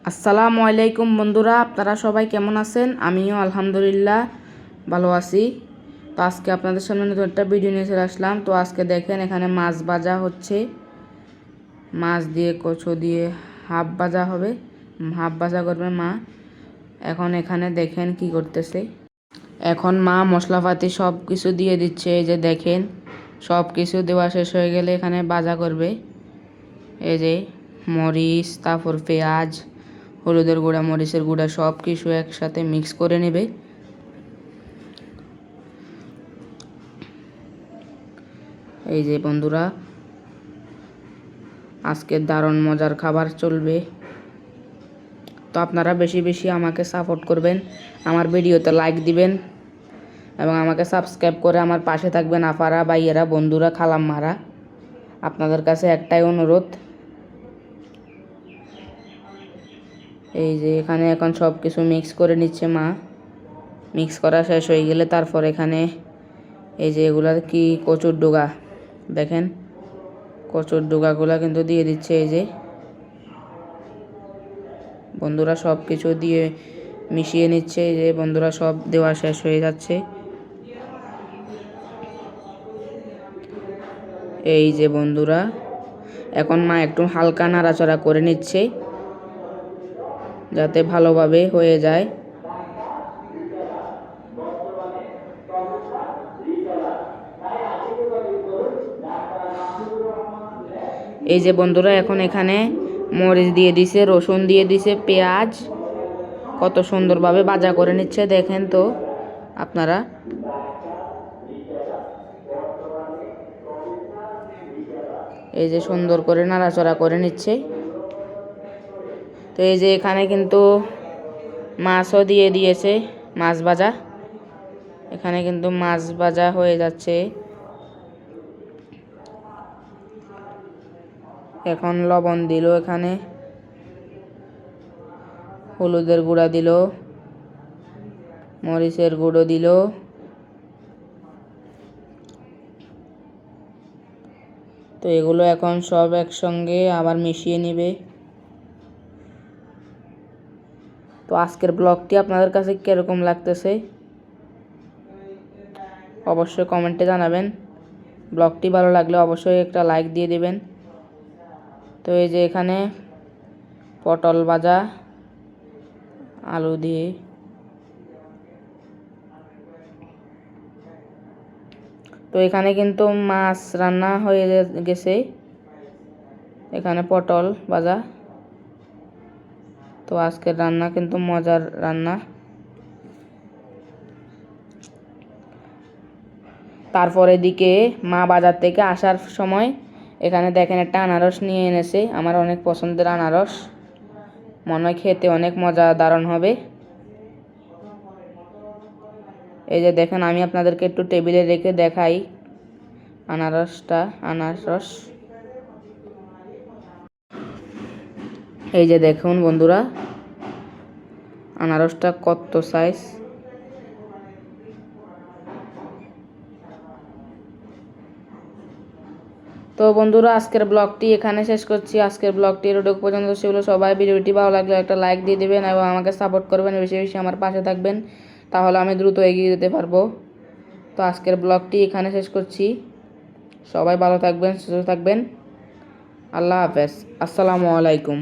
আসসালামু আলাইকুম বন্ধুরা, আপনারা সবাই কেমন আছেন? আমিও আলহামদুলিল্লাহ ভালো আছি। তো আজকে আপনাদের সামনে নতুন একটা ভিডিও নিয়ে চলে আসলাম। তো আজকে দেখেন এখানে মাছ ভাজা হচ্ছে, মাছ দিয়ে কচু দিয়ে হাফ ভাজা হবে, হাফ ভাজা করবে মা। এখন এখানে দেখেন কি করতেছে। এখন মা মশলাপাতি সব কিছু দিয়ে দিচ্ছে। এই যে দেখেন সব কিছু দেওয়া শেষ হয়ে গেলে এখানে ভাজা করবে। এই যে মরিচ, তারপর পেঁয়াজ, হলুদের গুঁড়া, মরিচের গুঁড়া সব কিছু একসাথে মিক্স করে নেবে। এই যে বন্ধুরা, আজকে দারুণ মজার খাবার চলবে। তো আপনারা বেশি বেশি আমাকে সাপোর্ট করবেন, আমার ভিডিওতে লাইক দিবেন এবং আমাকে সাবস্ক্রাইব করে আমার পাশে থাকবেন। আপারা, ভাইয়েরা, বন্ধুরা, খালাম্মারা, আপনাদের কাছে একটাই অনুরোধ। এই যে এখানে এখন সব কিছু মিক্স করে নিচ্ছে মা। মিক্স করা শেষ হয়ে গেলে তারপর এখানে এই যে এগুলা কি কচুর ডোগা, দেখেন কচুর ডোগাগুলা কিন্তু দিয়ে দিচ্ছে। এই যে বন্ধুরা সব কিছু দিয়ে মিশিয়ে নিচ্ছে। এই যে বন্ধুরা সব দেওয়া শেষ হয়ে যাচ্ছে। এই যে বন্ধুরা, এখন মা একটু হালকা নাড়াচাড়া করে নিচ্ছে যাতে ভালোভাবে হয়ে যায়। এই যে বন্ধুরা, এখন এখানে মরিচ দিয়ে দিছে, রসুন দিয়ে দিছে, পেঁয়াজ কত সুন্দরভাবে ভাজা করে নিচ্ছে দেখেন তো আপনারা। এই যে সুন্দর করে নাড়াচাড়া করে নিচ্ছে। তো এই যে এখানে কিন্তু মাছও দিয়ে দিয়েছে, মাছ ভাজা। এখানে কিন্তু মাছ ভাজা হয়ে যাচ্ছে। এখন লবণ দিল, এখানে হলুদের গুঁড়া দিল, মরিচের গুঁড়ো দিল। তো এগুলো এখন সব একসঙ্গে আবার মিশিয়ে নেবে। তো আজকের ব্লগটি আপনাদের কাছে কীরকম লাগতেছে অবশ্যই কমেন্টে জানাবেন। ব্লগটি ভালো লাগলে অবশ্যই একটা লাইক দিয়ে দেবেন। তো এই যে এখানে পটল ভাজা আলু দিয়ে, তো এখানে কিন্তু মাছ রান্না হয়ে গেছে, এখানে পটল ভাজা। তো আজকের রান্না কিন্তু মজার রান্না। তারপর এদিকে মা বাজার থেকে আসার সময় এখানে দেখেন একটা আনারস নিয়ে এনেছে, আমার অনেক পছন্দের আনারস, মনে হয় খেতে অনেক মজা দারুণ হবে। এই যে দেখেন আমি আপনাদেরকে একটু টেবিলে রেখে দেখাই আনারস। এই যে দেখুন বন্ধুরা, আনারসটা কত সাইজ। তো বন্ধুরা, আজকের ব্লগটি এখানে শেষ করছি। আজকের ব্লগটি এতটুকু পর্যন্ত ছিল। সবাই ভিডিওটি ভালো লাগলে একটা লাইক দিয়ে দেবেন এবং আমাকে সাপোর্ট করবেন, বেশি বেশি আমার পাশে থাকবেন, তাহলে আমি দ্রুত এগিয়ে যেতে পারবো। তো আজকের ব্লগটি এখানে শেষ করছি। সবাই ভালো থাকবেন, সুস্থ থাকবেন। আল্লাহ হাফেজ। আসসালামু আলাইকুম।